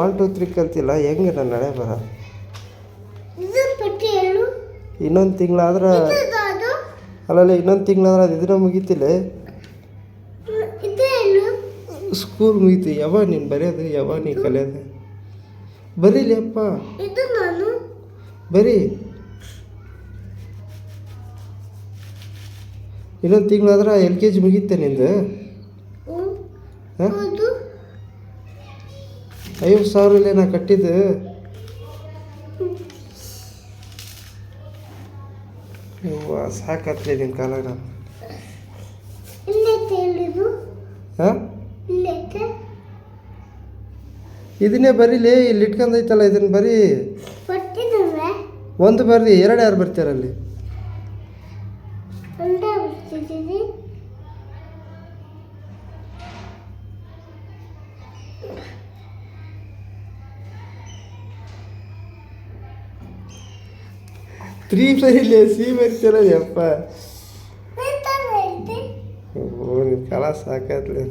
1 2 3 ಕಲ್ತಿಲ್ಲ, ಹೆಂಗೆ ನನ್ನ ಹಣೆ ಬರ? ಇನ್ನೊಂದು ತಿಂಗಳಾದ್ರೆ ಅಲ್ಲಲ್ಲ, ಇನ್ನೊಂದು ತಿಂಗಳಾದ್ರೆ ಅದು ಇದನ್ನ ಮುಗೀತಿಲ್ಲ, ಸ್ಕೂಲ್ ಮುಗೀತಿ. ಯಾವಾಗ ನೀನು ಬರೆಯೋದು, ಯಾವಾಗ ನೀನು ಕಲಿಯೋದು? ಬರೀಲಿ ಅಪ್ಪ, ಬರೀ. ಇನ್ನೊಂದು ತಿಂಗಳಾದ್ರೆ LKG ಮುಗೀತೆ ನಿಂದು. ಹಾಂ, 50,000 ಇಲ್ಲೇ ನಾ ಕಟ್ಟಿದ್ದು. ಸಾಕತ್ಲಿ ನಿನ್ನ ಕಾಲಾಗ. ಹಾಂ, ಇದನ್ನೇ ಬರೀಲಿ, ಇಲ್ಲಿ ಇಟ್ಕೊಂಡೈತಲ್ಲ ಇದನ್ನು ಬರೀ. ಒಂದು ಬರ್ರಿ, 2 ಯಾರು ಬರ್ತಾರಲ್ಲಿ? ತ್ರೀ ಬರೀಲಿ, ಸಿ ಬರ್ತೀರ ಯಪ್ಪ. ಓ, ನಿನ್ನ ಕಾಲ ಸಾಕತ್ಲಿ.